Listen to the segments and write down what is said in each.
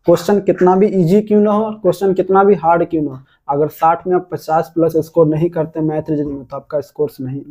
Question कितना भी easy क्यों ना हो, क्वेश्चन कितना भी हार्ड क्यों ना हो, अगर 60 में आप 50 प्लस स्कोर नहीं करते मैथ रीजनिंग में तो आपका स्कोर नहीं,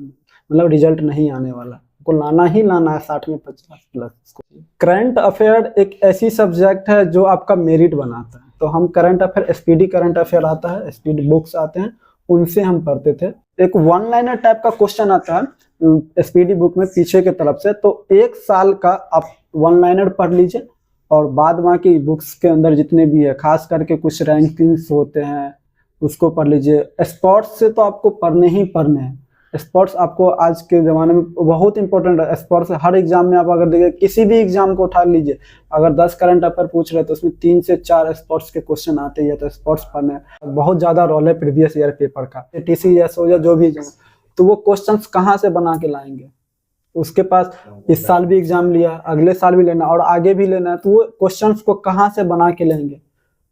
मतलब रिजल्ट नहीं आने वाला। आपको लाना ही लाना है 60 में 50 प्लस स्कोर। करंट अफेयर एक ऐसी सब्जेक्ट है जो आपका मेरिट बनाता है। तो हम current affair, SPD current affair आता है, एसपीडी बुक्स आते हैं, उनसे हम पढ़ते थे। एक वन लाइनर टाइप का क्वेश्चन आता है एसपीडी बुक में पीछे की तरफ से, तो 1 साल का आप वन लाइनर पढ़ लीजिए और बाद बाकी बुक्स के अंदर जितने भी है, खास करके कुछ रैंकिंग्स होते हैं उसको पढ़ लीजिए। स्पोर्ट्स से तो आपको पढ़ने ही पढ़ने हैं। स्पोर्ट्स आपको आज के ज़माने में बहुत इंपॉर्टेंट है। स्पोर्ट्स हर एग्जाम में आप अगर देखिए, किसी भी एग्जाम को उठा लीजिए, अगर 10 करंट अफेयर पूछ रहे तो उसमें 3 से 4 स्पोर्ट्स के क्वेश्चन आते ही है। तो स्पोर्ट्स पढ़ने बहुत ज़्यादा रोल है प्रीवियस ईयर पेपर का, टीसीएस हो या जो भी, तो वो क्वेश्चंस कहाँ से बना के लाएंगे? उसके पास इस साल भी एग्जाम लिया, अगले साल भी लेना और आगे भी लेना है, तो वो क्वेश्चंस को कहाँ से बना के लेंगे?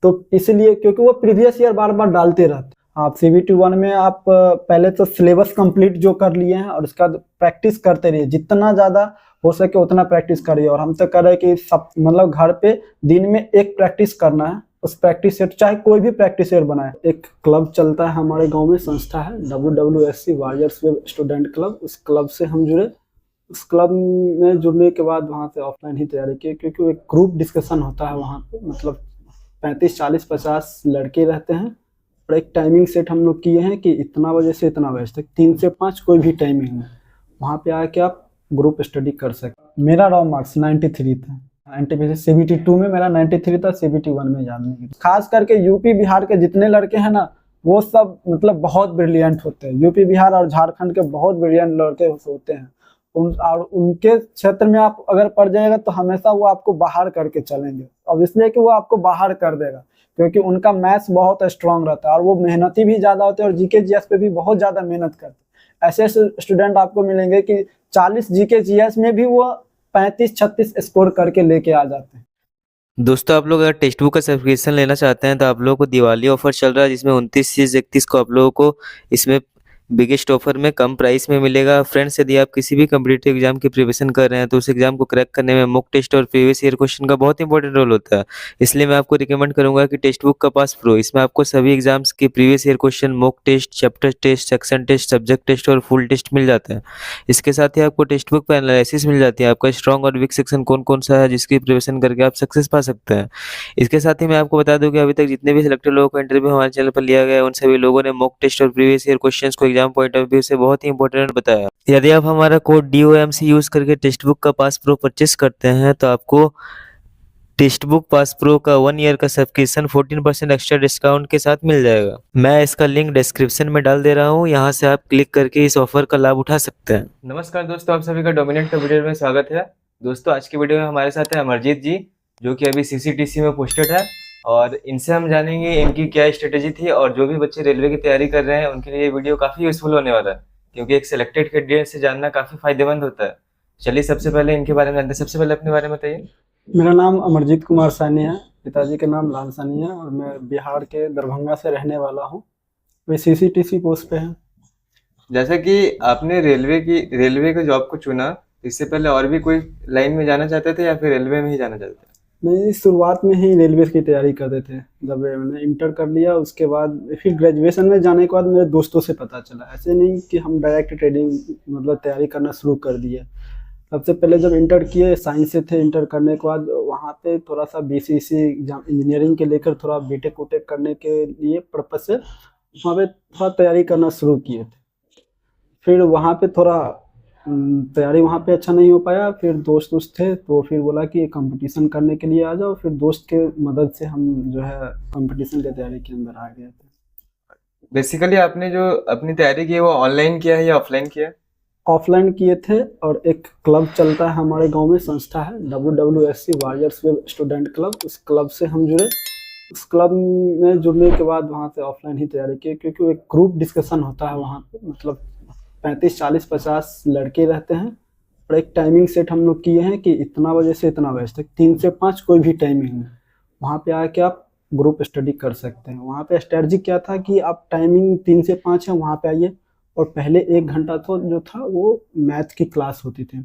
तो इसलिए क्योंकि वो प्रीवियस ईयर बार बार डालते रहते। आप CBT 1 में आप पहले तो सिलेबस कंप्लीट जो कर लिए हैं और उसका प्रैक्टिस करते रहिए, जितना ज़्यादा हो सके उतना प्रैक्टिस करिए। और हम तो कर रहे हैं कि सब मतलब घर पे दिन में एक प्रैक्टिस करना है, उस प्रैक्टिस सेट चाहे कोई भी प्रैक्टिस सेट बनाए। एक क्लब चलता है हमारे गाँव में, संस्था है WWSC warriors web student club, उस क्लब से हम जुड़े। उस क्लब में जुड़ने के बाद वहाँ से ऑफलाइन ही तैयारी की, क्योंकि एक ग्रुप डिस्कशन होता है वहाँ पे, मतलब 35, 40, 50 लड़के रहते हैं और एक टाइमिंग सेट हम लोग किए हैं कि इतना बजे से इतना बजे तक, 3 से 5 कोई भी टाइमिंग है, वहाँ पे आके आप ग्रुप स्टडी कर सकते। मेरा रॉ मार्क्स 93 था, CBT 2 में मेरा 93 था, CBT 1 में याद नहीं। खास करके यूपी बिहार के जितने लड़के हैं ना, वो सब मतलब बहुत ब्रिलियंट होते हैं। यूपी बिहार और झारखंड के बहुत ब्रिलियंट लड़के होते हैं। और उनके क्षेत्र में आप अगर पढ़ जाएगा तो हमेशा वो आपको बाहर करके चलेंगे। अब इसलिए कि वो आपको बाहर कर देगा क्योंकि उनका मैथ्स बहुत स्ट्रांग रहता है और वो मेहनती भी ज़्यादा होते हैं और जीके जीएस पे भी बहुत ज़्यादा मेहनत करते हैं। ऐसे स्टूडेंट आपको मिलेंगे कि 40 जीके जीएस में भी वो 35-36 स्कोर करके लेके आ जाते हैं। दोस्तों, आप लोग अगर टेक्स्ट बुक का सब्सक्रिप्शन लेना चाहते हैं तो आप लोगों को दिवाली ऑफर चल रहा है, जिसमें 29 से 31 को आप लोगों को इसमें बिगेस्ट ऑफर में कम प्राइस में मिलेगा। फ्रेंड्स, यदि आप किसी भी कम्पिटिटिव एग्जाम की प्रिपरेशन कर रहे हैं तो उस एग्जाम को क्रैक करने में मॉक टेस्ट और प्रीवियस ईयर क्वेश्चन का बहुत इंपॉर्टेंट रोल होता है। इसलिए मैं आपको रिकमेंड करूंगा कि टेक्स्ट बुक का पास प्रो, इसमें आपको सभी एग्जाम्स के previous year question, mock test, chapter test, section test, subject test और फुल टेस्ट मिल जाता है। इसके साथ ही आपको टेक्स्ट बुक पर एनालिसिस मिल जाती है, आपका स्ट्रॉन्ग और वीक सेक्शन कौन कौन सा है, जिसकी प्रिपरेशन करके आप सक्सेस पा सकते हैं। इसके साथ ही मैं आपको बता दूं कि अभी तक जितने भी सिलेक्टेड लोगों को इंटरव्यू हमारे चैनल पर लिया गया है, उन सभी लोगों ने मॉक टेस्ट और प्रीवियस ईयर क्वेश्चंस को एग्जाम पॉइंट ऑफ व्यू से बहुत ही इंपॉर्टेंट बताया। यदि आप हमारा कोड DOMC यूज करके टेक्स्ट बुक का पास प्रो परचेस करते हैं तो आपको टेक्स्ट बुक पास प्रो का 1 ईयर का सब्सक्रिप्शन 14% एक्स्ट्रा डिस्काउंट के साथ मिल जाएगा। मैं इसका लिंक डिस्क्रिप्शन में डाल दे रहा हूँ, यहाँ से आप क्लिक करके इस ऑफर का लाभ उठा सकते हैं। नमस्कार दोस्तों, आप सभी का डोमिनेट का वीडियो में स्वागत है। दोस्तों, आज की वीडियो में हमारे साथ है अमरजीत जी, जो कि अभी CCTC में पोस्टेड है, और इनसे हम जानेंगे इनकी क्या स्ट्रेटेजी थी। और जो भी बच्चे रेलवे की तैयारी कर रहे हैं उनके लिए ये वीडियो काफ़ी यूजफुल होने वाला है, क्योंकि एक सिलेक्टेड कैंडिडेट से जानना काफ़ी फायदेमंद होता है। चलिए सबसे पहले इनके बारे में जानते हैं। सबसे पहले अपने बारे में बताइए। मेरा नाम अमरजीत कुमार सानी है, पिताजी का नाम लाल सानी है और मैं बिहार के दरभंगा से रहने वाला हूँ। वे CCTC पोस्ट पे हैं। जैसा कि आपने रेलवे के जॉब को चुना, इससे पहले और भी कोई लाइन में जाना चाहते थे या फिर रेलवे में ही जाना चाहते थे? नहीं, शुरुआत में ही रेलवे की तैयारी करते थे। जब मैंने इंटर कर लिया उसके बाद फिर ग्रेजुएशन में जाने के बाद मेरे दोस्तों से पता चला, ऐसे नहीं कि हम डायरेक्ट ट्रेडिंग मतलब तैयारी करना शुरू कर दिया। सबसे पहले जब इंटर किए साइंस से थे, इंटर करने के बाद वहाँ पे थोड़ा सा BCC एग्जाम इंजीनियरिंग के लेकर थोड़ा बीटेक वूटेक करने के लिए पर्पज से वहाँ पे थोड़ा तैयारी करना शुरू किए थे। फिर वहाँ पे थोड़ा तैयारी वहाँ पे अच्छा नहीं हो पाया। फिर दोस्त थे तो फिर बोला कि कंपटीशन करने के लिए आ जाओ। फिर दोस्त के मदद से हम जो है कंपटीशन की तैयारी के अंदर आ गए थे। बेसिकली आपने जो अपनी तैयारी की है वो ऑनलाइन किया है या ऑफलाइन किया है? ऑफलाइन किए थे, और एक क्लब चलता है हमारे गांव में, संस्था है WWSC warriors web student club, उस क्लब से हम जुड़े। उस क्लब में जुड़ने के बाद वहाँ से ऑफलाइन ही तैयारी की, क्योंकि एक ग्रुप डिस्कशन होता है वहाँ पे, मतलब 35, 40, 50 लड़के रहते हैं और एक टाइमिंग सेट हम लोग किए हैं कि इतना बजे से इतना बजे तक, 3 से 5 कोई भी टाइमिंग है, वहाँ पे आके आप ग्रुप स्टडी कर सकते हैं। वहाँ पे स्ट्रेटजी क्या था कि आप टाइमिंग 3 से 5 है, वहाँ पे आइए और पहले 1 घंटा तो जो था वो मैथ की क्लास होती थी।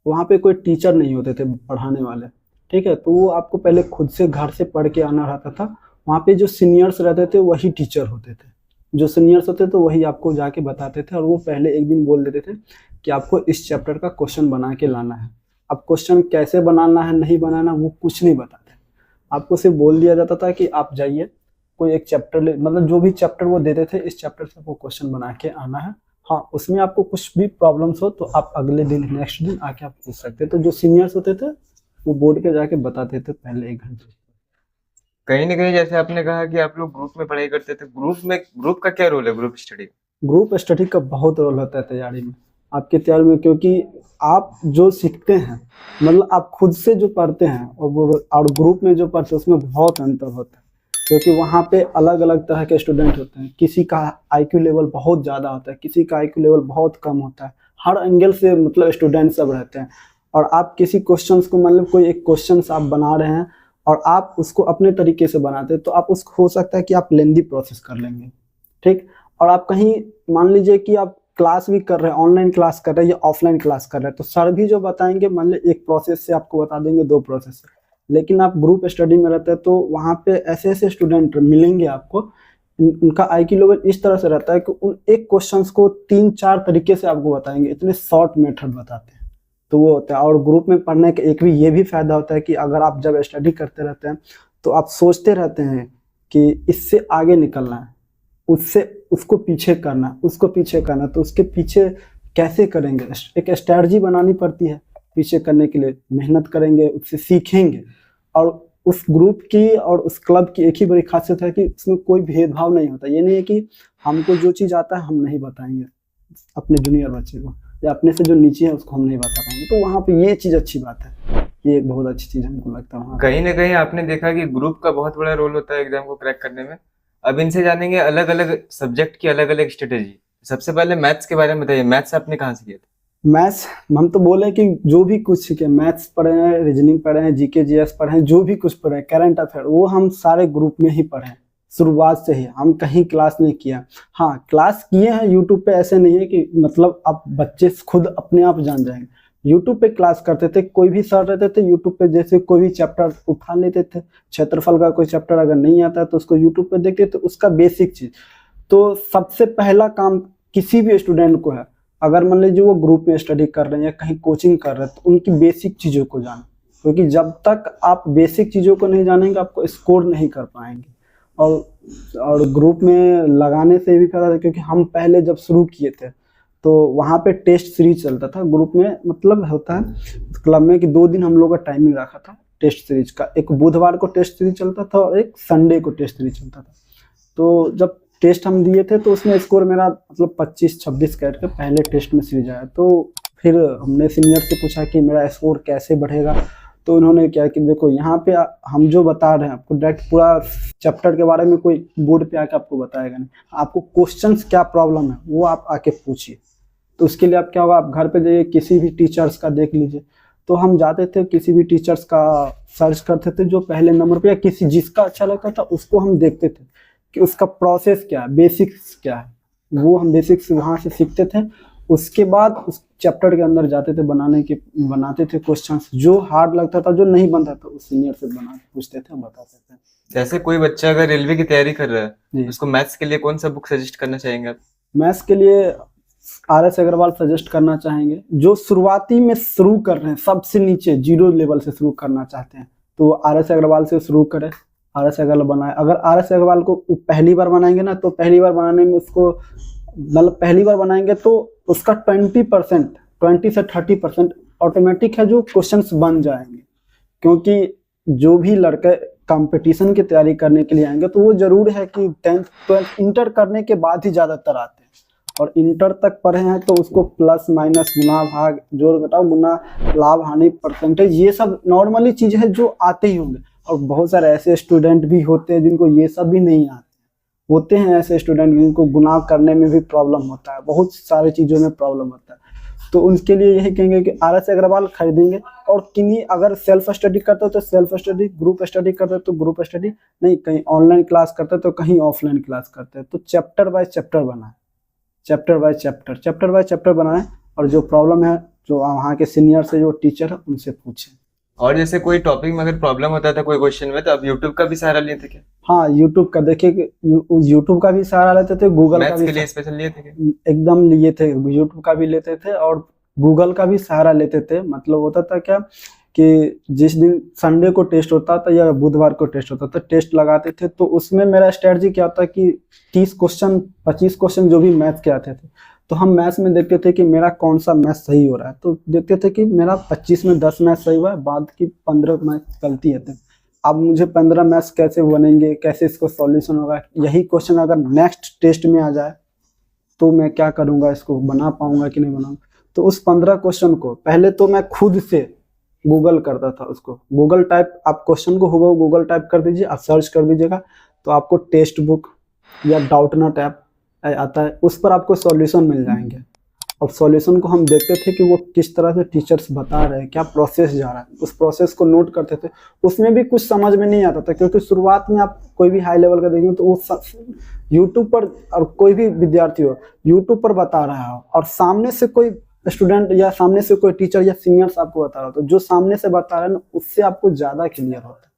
वहाँ पे कोई टीचर नहीं होते थे पढ़ाने वाले, ठीक है, तो वो आपको पहले खुद से घर से पढ़ के आना रहता था। वहाँ पे जो सीनियर्स रहते थे वही टीचर होते थे, जो सीनियर्स होते तो वही आपको जाके बताते थे, और वो पहले एक दिन बोल देते थे कि आपको इस चैप्टर का क्वेश्चन बना के लाना है। अब क्वेश्चन कैसे बनाना है नहीं बनाना वो कुछ नहीं बताते, आपको सिर्फ बोल दिया जाता था कि आप जाइए कोई एक चैप्टर ले, मतलब जो भी चैप्टर वो देते थे इस चैप्टर से आपको क्वेश्चन बना के आना है। हाँ, उसमें आपको कुछ भी प्रॉब्लम्स हो तो आप अगले दिन नेक्स्ट दिन आके आप पूछ सकते, तो जो सीनियर्स होते थे वो बोर्ड के जाके बताते थे पहले 1 घंटे। कहीं ना कहीं जैसे आपने कहा कि आप लोग ग्रुप में पढ़ाई करते थे, ग्रुप का क्या रोल है, ग्रुप स्टडी? ग्रुप स्टडी का बहुत रोल होता है तैयारी में, आपके तैयारी में, क्योंकि आप जो सीखते हैं, मतलब आप खुद से जो पढ़ते हैं और ग्रुप में जो पढ़ते हैं उसमें बहुत अंतर होता है, क्योंकि वहाँ पे अलग अलग तरह के स्टूडेंट होते हैं। किसी का आईक्यू लेवल बहुत ज़्यादा होता है, किसी का आईक्यू लेवल बहुत कम होता है, हर एंगल से मतलब स्टूडेंट सब रहते हैं। और आप किसी क्वेश्चंस को, मतलब कोई एक क्वेश्चंस आप बना रहे हैं और आप उसको अपने तरीके से बनाते हैं, तो आप उसको हो सकता है कि आप लेंदी प्रोसेस कर लेंगे, ठीक। और आप कहीं मान लीजिए कि आप क्लास भी कर रहे हैं, ऑनलाइन क्लास कर रहे हैं या ऑफलाइन क्लास कर रहे हैं, तो सर भी जो बताएंगे मान लीजिए एक प्रोसेस से आपको बता देंगे, 2 प्रोसेस से। लेकिन आप ग्रुप स्टडी में रहते हैं तो वहाँ पे ऐसे ऐसे स्टूडेंट मिलेंगे आपको, उनका आईक्यू लेवल इस तरह से रहता है कि उन एक क्वेश्चंस को 3-4 तरीके से आपको बताएंगे, इतने शॉर्ट मेथड बताते हैं। तो वो होता है। और ग्रुप में पढ़ने का एक भी ये भी फायदा होता है कि अगर आप जब स्टडी करते रहते हैं तो आप सोचते रहते हैं कि इससे आगे निकलना है, उससे उसको पीछे करना है, उसको पीछे करना है, तो उसके पीछे कैसे करेंगे, एक स्ट्रैटेजी बनानी पड़ती है पीछे करने के लिए, मेहनत करेंगे, उससे सीखेंगे। और उस ग्रुप की और उस क्लब की एक ही बड़ी खासियत है कि उसमें कोई भेदभाव नहीं होता। ये नहीं है कि हमको जो चीज़ आता है हम नहीं बताएंगे अपने जूनियर बच्चे को, या अपने से जो नीचे है उसको हम नहीं बता पाएंगे, तो वहाँ पे ये चीज़ अच्छी बात है, ये एक बहुत अच्छी चीज़ हमको लगता है वहाँ पे। कहीं ना कहीं आपने देखा कि ग्रुप का बहुत बड़ा रोल होता है एग्जाम को क्रैक करने में। अब इनसे जानेंगे अलग अलग सब्जेक्ट की अलग अलग स्ट्रेटेजी। सबसे पहले मैथ्स के बारे में बताइए, मैथ्स आपने कहाँ से किया था? मैथ्स हम तो बोले कि जो भी कुछ सीखे, मैथ्स पढ़े हैं, रीजनिंग पढ़े हैं, जीके जीएस पढ़े हैं, जो भी कुछ पढ़े हैं, करंट अफेयर, वो हम सारे ग्रुप में ही पढ़े हैं शुरुआत से ही, हम कहीं क्लास नहीं किया। हाँ, क्लास किए हैं यूट्यूब पे, ऐसे नहीं है कि मतलब आप बच्चे खुद अपने आप जान जाएंगे। यूट्यूब पे क्लास करते थे, कोई भी सर रहते थे यूट्यूब पे, जैसे कोई भी चैप्टर उठा लेते थे, क्षेत्रफल का कोई चैप्टर अगर नहीं आता तो उसको यूट्यूब पे देखते थे, उसका बेसिक चीज। तो सबसे पहला काम किसी भी स्टूडेंट को है, अगर मान लीजिए वो ग्रुप में स्टडी कर रहे हैं या कहीं कोचिंग कर रहे हैं, तो उनकी बेसिक चीज़ों को जानें, क्योंकि जब तक आप बेसिक चीज़ों को नहीं जानेंगे आपको स्कोर नहीं कर पाएंगे। और ग्रुप में लगाने से भी फायदा है, क्योंकि हम पहले जब शुरू किए थे तो वहाँ पे टेस्ट सीरीज चलता था ग्रुप में, मतलब होता है क्लब में कि 2 दिन हम लोग का टाइमिंग रखा था टेस्ट सीरीज का, एक बुधवार को टेस्ट सीरीज चलता था और एक संडे को टेस्ट सीरीज चलता था। तो जब टेस्ट हम दिए थे तो उसमें स्कोर मेरा मतलब 25-26 करके पहले टेस्ट में सीरीज आया। तो फिर हमने सीनियर से पूछा कि मेरा स्कोर कैसे बढ़ेगा, तो उन्होंने क्या कि देखो यहाँ पे हम जो बता रहे हैं आपको डायरेक्ट पूरा चैप्टर के बारे में कोई बोर्ड पे आके आपको बताएगा नहीं, आपको क्वेश्चंस क्या प्रॉब्लम है वो आप आके पूछिए। तो उसके लिए आप क्या होगा, आप घर पे जाइए किसी भी टीचर्स का देख लीजिए। तो हम जाते थे किसी भी टीचर्स का सर्च करते थे जो पहले नंबर पे, या किसी जिसका अच्छा लगता था उसको हम देखते थे कि उसका प्रोसेस क्या है, बेसिक्स क्या है, वो हम बेसिक्स वहाँ से सीखते थे। उसके बाद उस चैप्टर के अंदर जाते थे बनाते थे क्वेश्चंस, जो हार्ड लगता था जो नहीं बनता था उस सीनियर से पूछते थे, बताते थे। जैसे कोई बच्चा अगर रेलवे की तैयारी कर रहा जी। है, उसको मैथ्स के लिए कौन सा बुक सजेस्ट करना चाहेंगे आप? मैथ्स के लिए RS अग्रवाल सजेस्ट करना चाहेंगे। जो शुरुआती में शुरू कर रहे हैं, सबसे नीचे 0 लेवल से शुरू करना चाहते हैं तो RS अग्रवाल से शुरू करें, RS अग्रवाल बनाए। अगर RS अग्रवाल को पहली बार बनाएंगे ना, तो पहली बार बनाने में उसको मतलब पहली बार बनाएंगे तो उसका 20 से 30% ऑटोमेटिक है जो क्वेश्चंस बन जाएंगे। क्योंकि जो भी लड़के कंपटीशन की तैयारी करने के लिए आएंगे तो वो जरूर है कि 10th 12th इंटर करने के बाद ही ज़्यादातर आते हैं, और इंटर तक पढ़े हैं तो उसको प्लस माइनस गुना भाग जोड़ घटाव गुना लाभ हानि परसेंटेज ये सब नॉर्मली चीज़ है जो आते ही होंगे। और बहुत सारे ऐसे स्टूडेंट भी होते हैं जिनको ये सब भी नहीं आते, होते हैं ऐसे स्टूडेंट जिनको गुना करने में भी प्रॉब्लम होता है, बहुत सारी चीज़ों में प्रॉब्लम होता है। तो उनके लिए यही कहेंगे कि RS अग्रवाल खरीदेंगे। और किन्हीं अगर सेल्फ स्टडी करते हो तो सेल्फ स्टडी, ग्रुप स्टडी करते हो तो ग्रुप स्टडी, नहीं कहीं ऑनलाइन क्लास करते हो तो कहीं ऑफलाइन क्लास करते हैं। तो चैप्टर बाय चैप्टर बनाए, चैप्टर बाय चैप्टर बनाएं, और जो प्रॉब्लम है जो वहाँ के सीनियर से जो टीचर है उनसे पूछें। और जैसे कोई टॉपिक में अगर प्रॉब्लम होता था कोई क्वेश्चन में, तो आप यूट्यूब का भी सहारा लिए थे क्या? हाँ, यूट्यूब का देखिए, यूट्यूब का भी सहारा लेते थे, गूगल का मैथ्स भी के लिए स्पेशल लिए थे क्या? एकदम लिए थे, यूट्यूब का भी लेते थे और गूगल का भी सहारा लेते थे। मतलब होता था क्या कि जिस दिन संडे को टेस्ट होता था या बुधवार को टेस्ट होता था, टेस्ट लगाते थे, तो उसमें मेरा स्ट्रेटजी क्या था कि 30 क्वेश्चन 25 क्वेश्चन जो भी मैथ के आते थे, तो हम मैथ्स में देखते थे कि मेरा कौन सा मैथ सही हो रहा है, तो देखते थे कि मेरा 25 में 10 मैथ सही हुआ है, बाद की 15 मैथ गलती है। तो अब मुझे 15 मैथ्स कैसे बनेंगे, कैसे इसको सॉल्यूशन होगा, यही क्वेश्चन अगर नेक्स्ट टेस्ट में आ जाए तो मैं क्या करूंगा, इसको बना पाऊंगा कि नहीं बनाऊंगा। तो उस 15 क्वेश्चन को पहले तो मैं खुद से गूगल करता था, उसको गूगल टाइप, आप क्वेश्चन को हुबहू गूगल टाइप कर दीजिए, आप सर्च कर दीजिएगा तो आपको टेक्स्ट बुक या डाउटनट ऐप आता है, उस पर आपको सॉल्यूशन मिल जाएंगे। और सॉल्यूशन को हम देखते थे कि वो किस तरह से टीचर्स बता रहे हैं, क्या प्रोसेस जा रहा है, उस प्रोसेस को नोट करते थे। उसमें भी कुछ समझ में नहीं आता था, क्योंकि शुरुआत में आप कोई भी हाई लेवल का देखेंगे तो वो यूट्यूब पर, और कोई भी विद्यार्थी हो यूट्यूब पर बता रहा हो, और सामने से कोई स्टूडेंट या सामने से कोई टीचर या सीनियर्स आपको बता रहा हो, तो जो सामने से बता रहा है ना, उससे आपको ज़्यादा क्लियर होता है।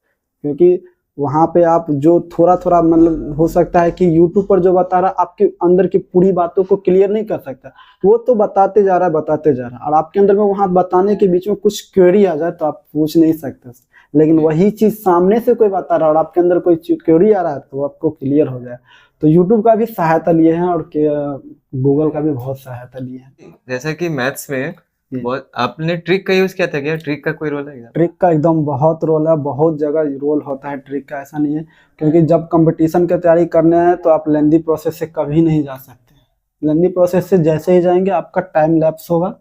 क्योंकि वहाँ पे आप जो थोड़ा थोड़ा, मतलब हो सकता है कि यूट्यूब पर जो बता रहा है आपके अंदर की पूरी बातों को क्लियर नहीं कर सकता, वो तो बताते जा रहा है, और आपके अंदर में वहाँ बताने के बीच में कुछ क्वेरी आ जाए तो आप पूछ नहीं सकते। लेकिन वही चीज़ सामने से कोई बता रहा है और आपके अंदर कोई क्वेरी आ रहा है तो आपको क्लियर हो जाए। तो यूट्यूब का भी सहायता लिए हैं और गूगल का भी बहुत सहायता लिए हैं। जैसा कि मैथ्स में बहुत आपने ट्रिक का यूज किया था क्या? ट्रिक का कोई रोल है क्या? ट्रिक का एकदम बहुत रोल है, बहुत जगह रोल होता है ट्रिक का, ऐसा नहीं है। क्योंकि जब कंपटीशन की तैयारी करने हैं तो आप लेंदी प्रोसेस से कभी नहीं जा सकते। लेंदी प्रोसेस से जैसे ही जाएंगे आपका टाइम लैप्स होगा,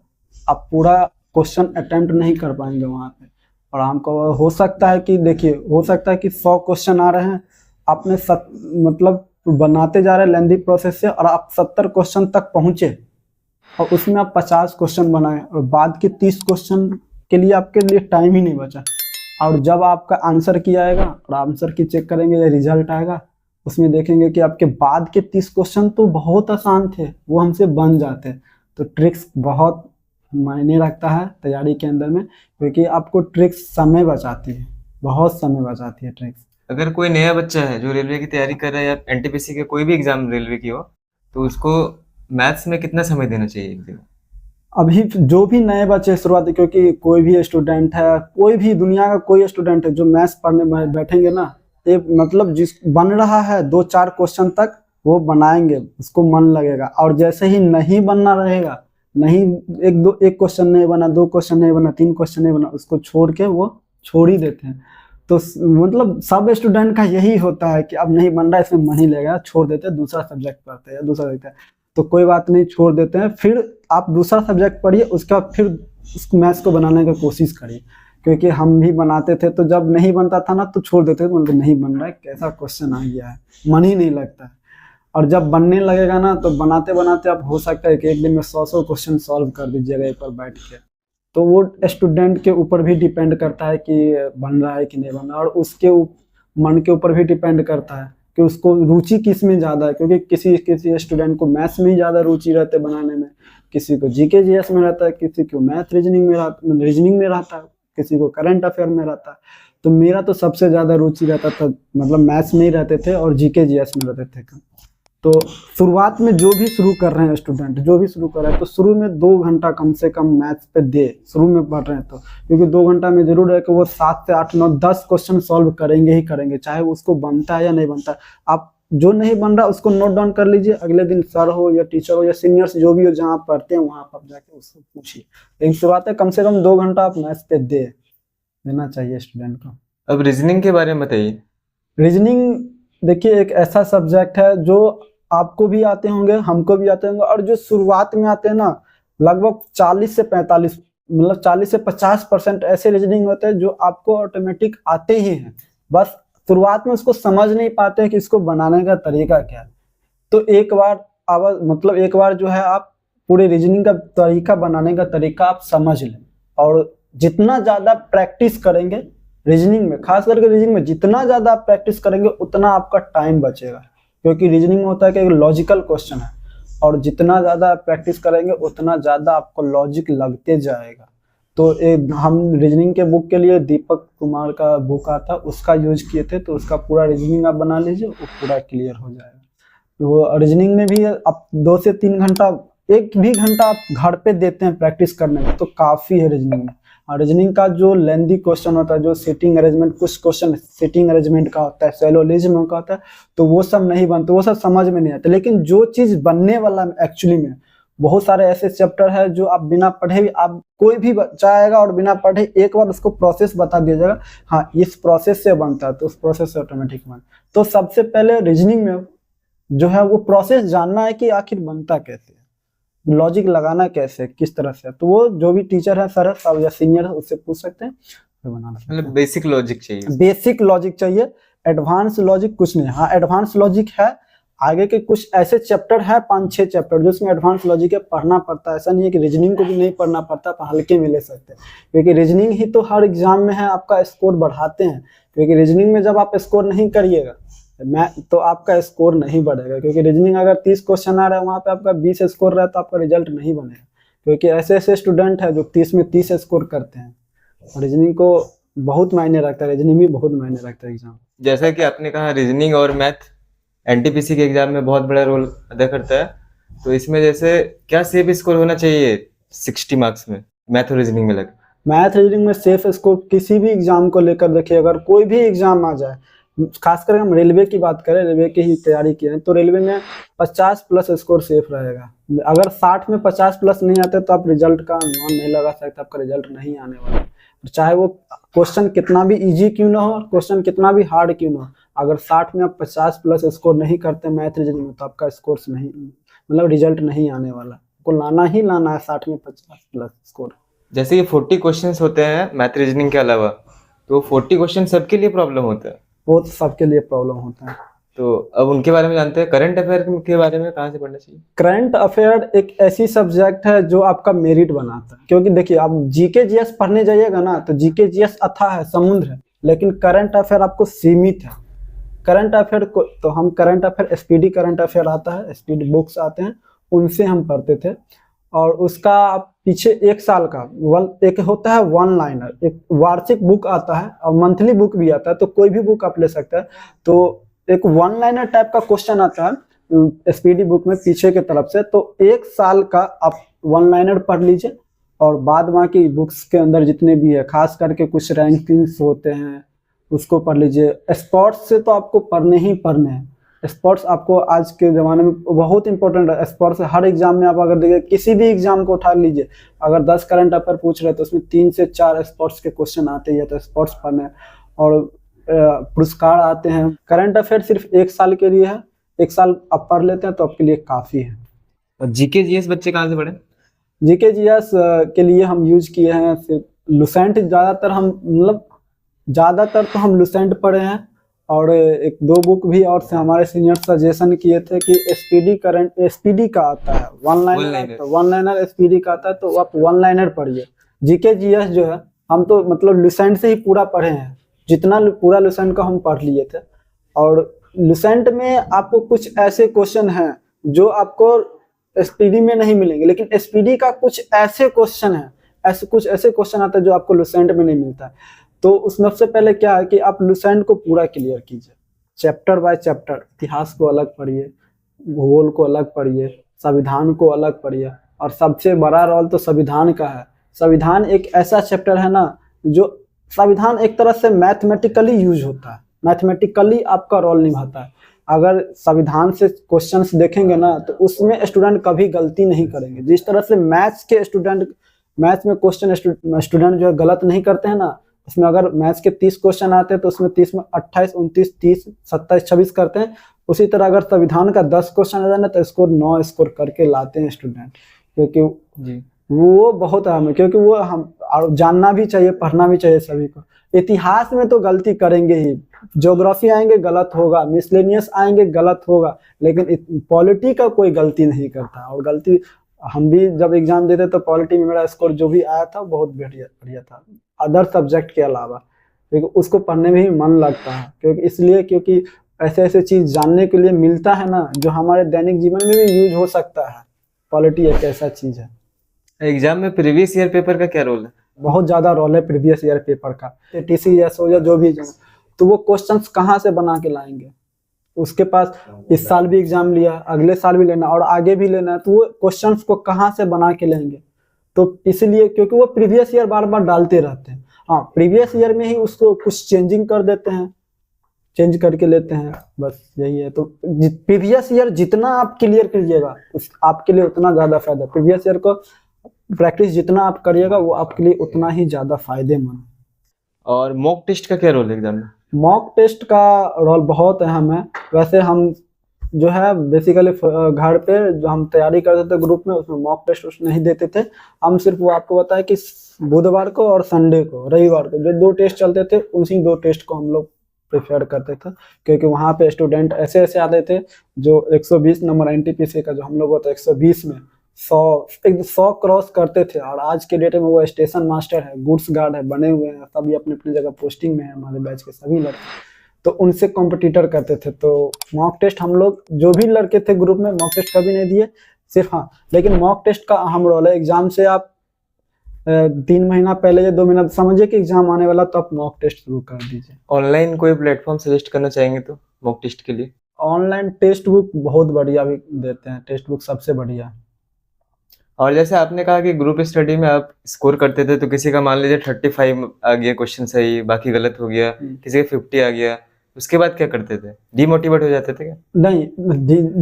आप पूरा क्वेश्चन अटेम्प्ट नहीं कर पाएंगे वहाँ पे। और हमको हो सकता है कि देखिए, हो सकता है कि 100 क्वेश्चन आ रहे हैं, आपने मतलब बनाते जा रहे हैं लेंदी प्रोसेस से, और आप 70 क्वेश्चन तक पहुँचे और उसमें आप 50 क्वेश्चन बनाए, और बाद के 30 क्वेश्चन के लिए आपके लिए टाइम ही नहीं बचा। और जब आपका आंसर की आएगा और आंसर की चेक करेंगे या रिजल्ट आएगा, उसमें देखेंगे कि आपके बाद के 30 क्वेश्चन तो बहुत आसान थे, वो हमसे बन जाते। तो ट्रिक्स बहुत मायने रखता है तैयारी के अंदर में, क्योंकि आपको ट्रिक्स समय बचाती है, बहुत समय बचाती है ट्रिक्स। अगर कोई नया बच्चा है जो रेलवे की तैयारी कर रहा है या एनटीपीसी के कोई भी एग्जाम रेलवे की हो, तो उसको मैथ्स में कितना समय देना चाहिए एक दिन? अभी जो भी नए बच्चे शुरुआती, क्योंकि कोई भी स्टूडेंट है, कोई भी दुनिया का कोई स्टूडेंट है जो मैथ्स पढ़ने बैठेंगे ना, एक मतलब जिस बन रहा है 2-4 क्वेश्चन तक वो बनाएंगे, उसको मन लगेगा। और जैसे ही नहीं बनना रहेगा, नहीं एक क्वेश्चन नहीं बना, 2 क्वेश्चन नहीं बना, 3 क्वेश्चन नहीं बना, उसको छोड़ के वो छोड़ ही देते हैं। तो मतलब सब स्टूडेंट का यही होता है कि अब नहीं बन रहा, इसमें मन ही लगेगा, छोड़ देते हैं, दूसरा सब्जेक्ट पढ़ते हैं या दूसरा देखते हैं। तो कोई बात नहीं, छोड़ देते हैं, फिर आप दूसरा सब्जेक्ट पढ़िए, उसके बाद फिर उस मैथ्स को बनाने की कोशिश करिए। क्योंकि हम भी बनाते थे, तो जब नहीं बनता था ना तो छोड़ देते थे, मतलब नहीं बन रहा है, कैसा क्वेश्चन आ गया है, मन ही नहीं लगता है। और जब बनने लगेगा ना तो बनाते बनाते आप हो सकता है कि एक दिन में 100 क्वेश्चन सॉल्व कर दीजिएगा एक बार बैठ के। तो वो स्टूडेंट के ऊपर भी डिपेंड करता है कि बन रहा है कि नहीं बन रहा, और उसके मन के ऊपर भी डिपेंड करता है कि उसको रुचि किस में ज़्यादा है। क्योंकि किसी स्टूडेंट को मैथ्स में ही ज़्यादा रुचि रहते बनाने में, किसी को जीके जीएस में रहता है, किसी को मैथ रीजनिंग में रहता है, किसी को करंट अफेयर में रहता है। तो मेरा तो सबसे ज़्यादा रुचि रहता था, मतलब मैथ्स में ही रहते थे और जीके जीएस में रहते थे। तो शुरुआत में जो भी शुरू कर रहे हैं स्टूडेंट, जो भी शुरू कर रहे हैं, तो शुरू में 2 घंटा कम से कम मैथ्स पे दे, शुरू में पढ़ रहे हैं तो। क्योंकि 2 घंटा में जरूर है कि वो 7 से 8, 9, 10 क्वेश्चन सॉल्व करेंगे ही करेंगे, चाहे उसको बनता है या नहीं बनता है। आप जो नहीं बन रहा उसको नोट डाउन कर लीजिए, अगले दिन सर हो या टीचर हो या सीनियर्स जो भी हो जहाँ पढ़ते हैं वहाँ पर जाके उसको पूछिए। लेकिन शुरुआत है कम से कम 2 घंटा आप मैथ्स पे देना चाहिए स्टूडेंट को। अब रीजनिंग के बारे में बताइए। रीजनिंग देखिए, एक ऐसा सब्जेक्ट है जो आपको भी आते होंगे, हमको भी आते होंगे, और जो शुरुआत में आते हैं ना, लगभग 40 से 45, मतलब 40 से 50% ऐसे रीजनिंग होते हैं जो आपको ऑटोमेटिक आते ही हैं, बस शुरुआत में उसको समझ नहीं पाते हैं कि इसको बनाने का तरीका क्या है। तो एक बार जो है आप पूरे रीजनिंग का तरीका, बनाने का तरीका आप समझ लें, और जितना ज़्यादा प्रैक्टिस करेंगे रीजनिंग में, खास करके रीजनिंग में जितना ज़्यादा आप प्रैक्टिस करेंगे उतना आपका टाइम बचेगा। क्योंकि रीजनिंग में होता है कि एक लॉजिकल क्वेश्चन है, और जितना ज़्यादा आप प्रैक्टिस करेंगे उतना ज़्यादा आपको लॉजिक लगते जाएगा। तो एक हम रीजनिंग के बुक के लिए दीपक कुमार का बुक आता उसका यूज किए थे, तो उसका पूरा रीजनिंग आप बना लीजिए, वो पूरा क्लियर हो जाएगा। तो वो रीजनिंग में भी आप 2 से 3 घंटा, 1 भी घंटा आप घर पे देते हैं प्रैक्टिस करने में तो काफ़ी है रीजनिंग में। और रीजनिंग का जो लेंदी क्वेश्चन होता है, जो सीटिंग अरेंजमेंट, कुछ क्वेश्चन सीटिंग अरेंजमेंट का होता है, सैलोलिज्म का होता है, तो वो सब नहीं बनते, वो सब समझ में नहीं आता। लेकिन जो चीज़ बनने वाला एक्चुअली में, बहुत सारे ऐसे चैप्टर है जो आप बिना पढ़े भी, आप कोई भी बच्चा आएगा और बिना पढ़े एक बार उसको प्रोसेस बता दिया जाएगा, हाँ इस प्रोसेस से बनता है, तो उस प्रोसेस से ऑटोमेटिक बन। तो सबसे पहले रीजनिंग में जो है वो प्रोसेस जानना है कि आखिर बनता कैसे है, लॉजिक लगाना कैसे है, किस तरह से है। तो वो जो भी टीचर है, सर है सब या सीनियर है, उससे पूछ सकते हैं, फिर बना सकते हैं। मतलब बेसिक लॉजिक चाहिए। बेसिक लॉजिक चाहिए, एडवांस लॉजिक कुछ नहीं। हाँ एडवांस लॉजिक है, आगे के कुछ ऐसे चैप्टर है 5-6 चैप्टर जो उसमें एडवांस लॉजिक है, पढ़ना पड़ता है। ऐसा नहीं है कि रीजनिंग को भी नहीं पढ़ना पड़ता, पर हल्के में ले सकते हैं, क्योंकि रीजनिंग ही तो हर एग्जाम में है, आपका स्कोर बढ़ाते हैं। क्योंकि रीजनिंग में जब आप स्कोर नहीं करिएगा तो आपका स्कोर नहीं बढ़ेगा, क्योंकि रीजनिंग अगर 30 क्वेश्चन आ रहा है, वहाँ पे आपका 20 स्कोर रहा है तो आपका रिजल्ट नहीं बनेगा। क्योंकि ऐसे ऐसे स्टूडेंट है जो 30 में 30 स्कोर करते हैं। रीजनिंग को बहुत मायने रखता है, रीजनिंग भी बहुत मायने रखता है एग्जाम। जैसा कि आपने कहा रीजनिंग और मैथ एनटीपीसी के एग्जाम में बहुत बड़ा रोल अदा करता है, तो इसमें जैसे क्या सेफ स्कोर होना चाहिए 60 मार्क्स में मैथ और रीजनिंग में लगे? मैथ रीजनिंग में सेफ स्कोर किसी भी एग्जाम को लेकर देखिए, अगर कोई भी एग्जाम आ जाए, खासकर हम रेलवे की बात करें, रेलवे की ही तैयारी की है, तो रेलवे में 50 प्लस स्कोर सेफ रहेगा। अगर 60 में 50 प्लस नहीं आते तो आप रिजल्ट का अनुमान नहीं लगा सकते, आपका रिजल्ट नहीं आने वाला। चाहे वो क्वेश्चन कितना भी इजी क्यों ना हो, क्वेश्चन कितना भी हार्ड क्यों ना हो, अगर 60 में आप 50 प्लस स्कोर नहीं करते मैथ रीजनिंग में, तो आपका स्कोर नहीं, मतलब रिजल्ट नहीं आने वाला। आपको लाना ही लाना है 60 में 50 प्लस स्कोर। जैसे ये 40 क्वेश्चंस होते हैं मैथ रीजनिंग के अलावा, तो 40 क्वेश्चन सबके लिए प्रॉब्लम होता है? वो सबके लिए प्रॉब्लम होता है। तो अब उनके बारे में जानते हैं। करंट अफेयर के बारे में कहाँ से पढ़ना चाहिए? करंट अफेयर एक ऐसी सब्जेक्ट है जो आपका मेरिट बनाता है। क्योंकि देखिए, आप जीके जीएस पढ़ने जाइएगा ना, तो जीके जीएस अथाह है, समुद्र है, लेकिन करंट अफेयर आपको सीमित है। करंट अफेयर को तो हम current affair, SPD current affair आता है, एसपीडी बुक्स आते हैं, उनसे हम पढ़ते थे। और उसका पीछे 1 साल का एक होता है वन लाइनर, एक वार्षिक बुक आता है और मंथली बुक भी आता है, तो कोई भी बुक आप ले सकते हैं। तो एक वन लाइनर टाइप का क्वेश्चन आता है एसपीडी बुक में पीछे के तरफ से, तो 1 साल का आप वन लाइनर पढ़ लीजिए, और बाद बाकी बुक्स के अंदर जितने भी है, खास करके कुछ रैंकिंग्स होते हैं उसको पढ़ लीजिए। स्पोर्ट्स से तो आपको पढ़ने ही पढ़ने हैं। स्पोर्ट्स आपको आज के ज़माने में बहुत इंपॉर्टेंट है। स्पोर्ट्स हर एग्जाम में आप अगर देखिए, किसी भी एग्जाम को उठा लीजिए, अगर 10 करंट अफेयर पूछ रहे हैं तो उसमें 3 से 4 स्पोर्ट्स के क्वेश्चन आते हैं, तो स्पोर्ट्स पढ़ना है। और पुरस्कार आते हैं। करंट अफेयर सिर्फ 1 साल के लिए है, 1 साल आप पढ़ लेते हैं तो आपके लिए काफ़ी है। और जीके जीएस बच्चे कहाँ से पढ़े? जीके जीएस के लिए हम यूज किए हैं सिर्फ लुसेंट, ज़्यादातर हम मतलब ज़्यादातर तो हम लुसेंट पढ़े हैं, और 1-2 बुक भी और से हमारे सीनियर सजेशन किए थे कि एसपीडी का आता है वन लाइनर एसपीडी का आता है, तो आप वन लाइनर पढ़िए। जीके जीएस जो है हम तो मतलब लुसेंट से ही पूरा पढ़े हैं, जितना पूरा लुसेंट का हम पढ़ लिए थे। और लुसेंट में आपको कुछ ऐसे क्वेश्चन हैं जो आपको एसपीडी में नहीं मिलेंगे, लेकिन एसपीडी का कुछ ऐसे क्वेश्चन है, कुछ ऐसे क्वेश्चन आते हैं जो आपको लुसेंट में नहीं मिलता है। तो उसमें सबसे पहले क्या है कि आप लुसेंट को पूरा क्लियर कीजिए, चैप्टर बाय चैप्टर। इतिहास को अलग पढ़िए, भूगोल को अलग पढ़िए, संविधान को अलग पढ़िए, और सबसे बड़ा रोल तो संविधान का है। संविधान एक ऐसा चैप्टर है ना, जो संविधान एक तरह से मैथमेटिकली यूज होता है, मैथमेटिकली आपका रोल निभाता है। अगर संविधान से क्वेश्चंस देखेंगे ना, तो उसमें स्टूडेंट कभी गलती नहीं करेंगे। जिस तरह से मैथ्स में क्वेश्चन स्टूडेंट जो है गलत नहीं करते हैं ना, उसमें अगर मैथ्स के 30 क्वेश्चन आते हैं तो उसमें 30 में 28, 29, 30, 27, 26 करते हैं। उसी तरह अगर संविधान का 10 क्वेश्चन आ जाए ना, तो स्कोर 9 स्कोर करके लाते हैं स्टूडेंट, क्योंकि वो बहुत अहम है। क्योंकि वो हम जानना भी चाहिए, पढ़ना भी चाहिए सभी को। इतिहास में तो गलती करेंगे ही, ज्योग्राफी आएंगे गलत होगा, मिसलेनियस आएंगे गलत होगा, लेकिन पॉलिटी का कोई गलती नहीं करता। और गलती हम भी जब एग्जाम देते तो पॉलिटी में मेरा स्कोर जो भी आया था बहुत बढ़िया था, अदर सब्जेक्ट के अलावा, क्योंकि उसको पढ़ने में ही मन लगता है। क्योंकि ऐसे ऐसे चीज़ जानने के लिए मिलता है ना, जो हमारे दैनिक जीवन में भी यूज हो सकता है। पॉलिटी एक ऐसा चीज़ है। एग्जाम में प्रीवियस ईयर पेपर का क्या रोल है? बहुत ज़्यादा रोल है प्रीवियस ईयर पेपर का। TCS हो या जो भी जाए, तो वो क्वेश्चंस कहाँ से बना के लाएंगे? उसके पास इस साल भी एग्जाम लिया, अगले साल भी लेना और आगे भी लेना है, तो वो क्वेश्चंस को कहाँ से बना के लेंगे? तो इसलिए क्योंकि वो प्रीवियस ईयर बार बार डालते रहते हैं। हाँ, प्रीवियस ईयर में ही उसको कुछ चेंजिंग कर देते हैं, चेंज करके लेते हैं, बस यही है। तो प्रीवियस ईयर जितना आप क्लियर करिएगा आपके लिए उतना ज़्यादा फायदा। प्रीवियस ईयर को प्रैक्टिस जितना आप करिएगा वो आपके लिए उतना ही ज़्यादा फायदेमंद। और मॉक टेस्ट का क्या रोल है एग्जाम में? मॉक टेस्ट का रोल बहुत अहम है। वैसे हम जो है बेसिकली घर पे जो हम तैयारी करते थे ग्रुप में, उसमें मॉक टेस्ट नहीं देते थे हम। सिर्फ वो आपको बताया कि बुधवार को और संडे को, रविवार को जो 2 टेस्ट चलते थे, उसी 2 टेस्ट को हम लोग प्रेफर करते थे, क्योंकि वहाँ पे स्टूडेंट ऐसे ऐसे आते थे जो 120 नंबर NTPC का जो हम लोग होता है 120 में 100 क्रॉस करते थे। और आज के डेट में वो स्टेशन मास्टर है, गुड्स गार्ड है, बने हुए हैं, सभी अपनी अपनी जगह पोस्टिंग में है, हमारे बैच के सभी लड़के, तो उनसे कॉम्पिटिटर करते थे। तो मॉक टेस्ट हम लोग जो भी लड़के थे ग्रुप में मॉक टेस्ट कभी नहीं दिए सिर्फ। हाँ, लेकिन मॉक टेस्ट का अहम रोल है। एग्जाम से आप 3 महीना पहले या 2 महीना समझिए कि एग्जाम आने वाला, तो आप मॉक टेस्ट शुरू कर दीजिए। ऑनलाइन कोई प्लेटफॉर्म सजेस्ट करना चाहेंगे तो मॉक टेस्ट के लिए? ऑनलाइन टेक्स्ट बुक बहुत बढ़िया भी देते हैं, टेक्स्ट बुक सबसे बढ़िया। और जैसे आपने कहा कि ग्रुप स्टडी में आप स्कोर करते थे, तो किसी का मान लीजिए 35 आ गया क्वेश्चन सही, बाकी गलत हो गया, किसी का 50 आ गया, उसके बाद क्या करते थे? डिमोटिवेट हो जाते थे क्या? नहीं,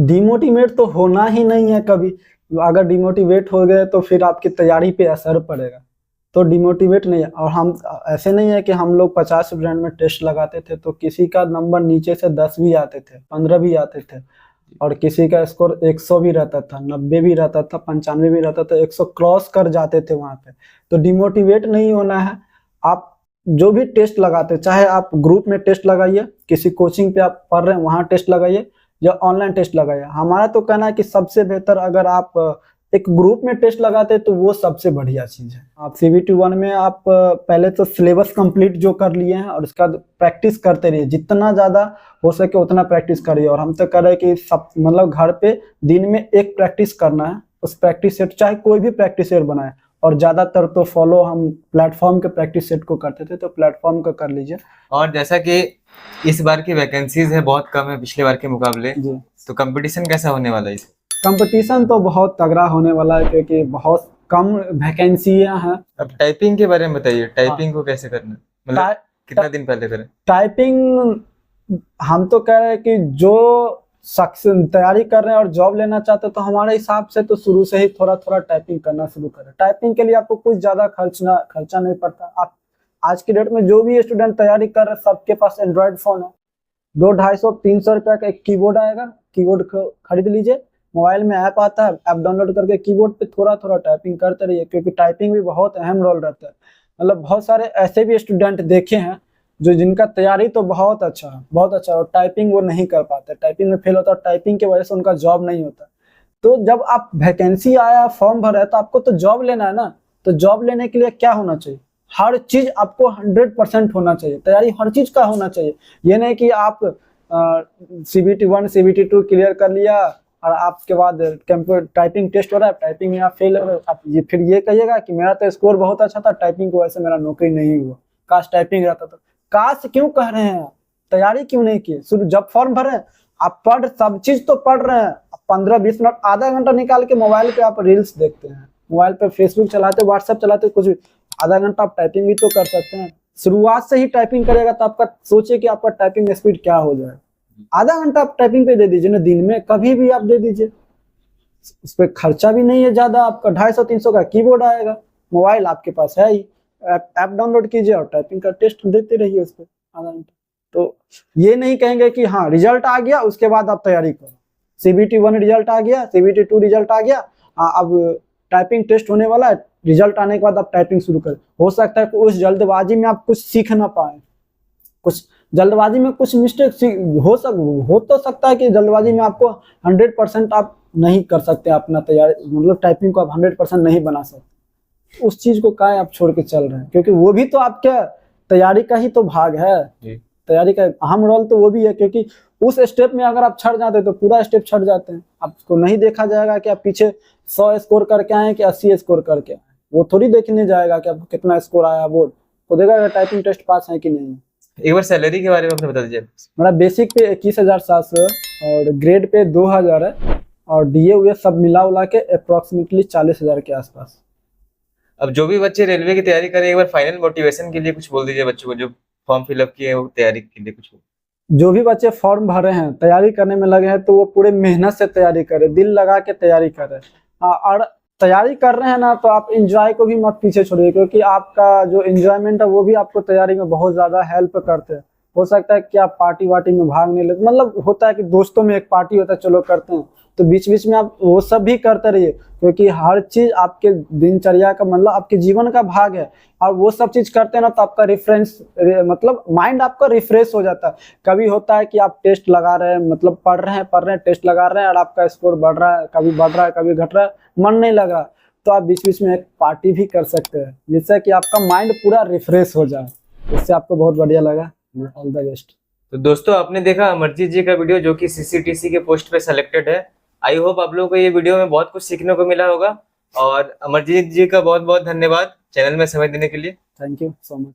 डिमोटिवेट तो होना ही नहीं है कभी। अगर डिमोटिवेट हो गए तो फिर आपकी तैयारी पे असर पड़ेगा, तो डिमोटिवेट नहीं है। और हम ऐसे नहीं है कि हम लोग 50 स्टूडेंट में टेस्ट लगाते थे तो किसी का नंबर नीचे से 10 भी आते थे, 15 भी आते थे, और किसी का स्कोर 100 भी रहता था, 90 भी रहता था, 95 भी रहता था, 100 क्रॉस कर जाते थे वहाँ पे। तो डिमोटिवेट नहीं होना है। आप जो भी टेस्ट लगाते, चाहे आप ग्रुप में टेस्ट लगाइए, किसी कोचिंग पे आप पढ़ रहे हैं वहाँ टेस्ट लगाइए, या ऑनलाइन टेस्ट लगाइए। हमारा तो कहना है कि सबसे बेहतर अगर आप एक ग्रुप में टेस्ट लगाते तो वो सबसे बढ़िया चीज़ है। आप CBT 1 में आप पहले तो सिलेबस कंप्लीट जो कर लिए हैं, और उसका प्रैक्टिस करते रहिए, जितना ज़्यादा हो सके उतना प्रैक्टिस करिए। और हम तो कह रहे हैं कि सब मतलब घर पे दिन में एक प्रैक्टिस करना है, उस प्रैक्टिस सेट चाहे कोई भी प्रैक्टिस सेट बनाए। और ज़्यादातर तो फॉलो हम प्लेटफॉर्म के प्रैक्टिस सेट को करते थे, तो प्लेटफॉर्म का कर लीजिए। और जैसा कि इस बार की वैकेंसीज है बहुत कम है पिछले बार के मुकाबले, जी, तो कंपटीशन कैसा होने वाला है? कंपटीशन तो बहुत तगड़ा होने वाला है, क्योंकि बहुत कम वैकेंसियाँ हैं। अब टाइपिंग के बारे में बताइए, टाइपिंग को कैसे करना है? मतलब कितना दिन पहले करें? टाइपिंग हम तो कह रहे हैं कि जो शख्स तैयारी कर रहे हैं और जॉब लेना चाहते हैं, तो हमारे हिसाब से तो शुरू से ही थोड़ा थोड़ा टाइपिंग करना शुरू करें। टाइपिंग के लिए आपको कुछ ज़्यादा खर्चा नहीं पड़ता। आप आज की डेट में जो भी स्टूडेंट तैयारी कर रहे हैं सबके पास एंड्रॉयड फ़ोन है। 200-250 रुपये का एक कीबोर्ड आएगा, कीबोर्ड खरीद लीजिए। मोबाइल में ऐप आता है, ऐप डाउनलोड करके कीबोर्ड पे थोड़ा थोड़ा टाइपिंग करते रहिए, क्योंकि टाइपिंग भी बहुत अहम रोल रहता है। मतलब बहुत सारे ऐसे भी स्टूडेंट देखे हैं जो जिनका तैयारी तो बहुत अच्छा है, बहुत अच्छा, और टाइपिंग वो नहीं कर पाते, टाइपिंग में फेल होता है, टाइपिंग की वजह से उनका जॉब नहीं होता। तो जब आप वैकेंसी आया, फॉर्म भरा है, तो आपको तो जॉब लेना है ना। तो जॉब लेने के लिए क्या होना चाहिए? हर चीज आपको 100% होना चाहिए, तैयारी हर चीज का होना चाहिए। ये नहीं कि आप CBT 1 CBT 2 क्लियर कर लिया और आपके बाद कंप्यूटर टाइपिंग टेस्ट हो रहा है, टाइपिंग में आप फेल हो रहे, आप ये फिर ये कहिएगा कि मेरा तो स्कोर बहुत अच्छा था, टाइपिंग की वजह से मेरा नौकरी नहीं हुआ, काश टाइपिंग रहता। तो काश क्यों कह रहे हैं? तैयारी क्यों नहीं किए? शुरू जब फॉर्म भरे आप सब चीज तो पढ़ रहे हैं, 15-20 मिनट आधा घंटा निकाल के मोबाइल पे आप रील्स देखते हैं, मोबाइल पे फेसबुक चलाते, व्हाट्सएप चलाते, कुछ भी आधा घंटा आप टाइपिंग भी तो कर सकते हैं। शुरुआत से ही टाइपिंग करेगा तो आपका सोचिए कि आपका टाइपिंग स्पीड क्या हो जाए। आधा घंटा आप टाइपिंग पे दे दीजिए ना, दिन में कभी भी आप दे दीजिए, उस पर खर्चा भी नहीं है ज्यादा। आपका 250-300 का कीबोर्ड आएगा, मोबाइल आपके पास है ही, ऐप डाउनलोड कीजिए और टाइपिंग का टेस्ट देते रहिए उस पर आधा घंटा। तो ये नहीं कहेंगे कि हाँ रिजल्ट आ गया उसके बाद आप तैयारी करो, CBT 1 रिजल्ट आ गया, CBT 2 रिजल्ट आ गया, अब टाइपिंग टेस्ट होने वाला है, रिजल्ट आने के बाद आप टाइपिंग शुरू करें। हो सकता है कि उस जल्दबाजी में आप कुछ सीख ना पाए, कुछ जल्दबाजी में कुछ मिस्टेक हो तो सकता है कि जल्दबाजी में आपको 100% आप नहीं कर सकते अपना तैयारी, मतलब टाइपिंग को आप 100% नहीं बना सकते। उस चीज को काहे आप छोड़ के चल रहे हैं? क्योंकि वो भी तो आपके तैयारी का ही तो भाग है, तैयारी का अहम रोल तो वो भी है। क्योंकि उस स्टेप में अगर आप छट जाते तो पूरा स्टेप छट जाते हैं, आपको नहीं देखा जाएगा कि आप पीछे 100 स्कोर करके आए कि 80 स्कोर करके आए, वो थोड़ी देखने जाएगा कि आपको कितना स्कोर आया बोर्ड, वो देखा टाइपिंग टेस्ट पास है कि नहीं। एक बार सैलरी के बारे में अपने बता दीजिए। मेरा बेसिक पे 21,700 और ग्रेड पे 2,000 है, और डीए हुए सब मिला उला के अप्रोक्सीमेटली 40,000 के आसपास। अब जो भी बच्चे रेलवे की तैयारी करें, एक बार फाइनल मोटिवेशन के लिए कुछ बोल दीजिए बच्चों को जो फॉर्म फिलअप किए हैं वो तैयारी के लिए कुछ। जो भी बच्चे फॉर्म भरे हैं, तैयारी करने में लगे हैं, तो वो पूरे मेहनत से तैयारी करें, दिल लगा के तैयारी करें। और तैयारी कर रहे हैं ना, तो आप एंजॉय को भी मत पीछे छोड़िए, क्योंकि आपका जो एंजॉयमेंट है वो भी आपको तैयारी में बहुत ज्यादा हेल्प करते हैं। हो सकता है कि आप पार्टी वार्टी में भाग नहीं लेते, मतलब होता है कि दोस्तों में एक पार्टी होता है, चलो करते हैं, तो बीच बीच में आप वो सब भी करते रहिए, क्योंकि हर चीज आपके दिनचर्या का मतलब आपके जीवन का भाग है। और वो सब चीज करते हैं ना, तो आपका मतलब माइंड आपका रिफ्रेश हो जाता है। कभी होता है कि आप टेस्ट लगा रहे हैं, मतलब पढ़ रहे हैं टेस्ट लगा रहे हैं, और आपका स्कोर बढ़ रहा है, कभी बढ़ रहा है कभी घट रहा है, मन नहीं लग रहा, तो आप बीच बीच में एक पार्टी भी कर सकते हैं, जिससे कि आपका माइंड पूरा रिफ्रेश हो जाए। इससे आपको बहुत बढ़िया लगा। All the best. तो दोस्तों आपने देखा अमरजीत जी का वीडियो जो कि सीसीटीसी के पोस्ट पे सेलेक्टेड है। आई होप आप लोगों को ये वीडियो में बहुत कुछ सीखने को मिला होगा, और अमरजीत जी का बहुत बहुत धन्यवाद चैनल में समय देने के लिए। Thank you so much.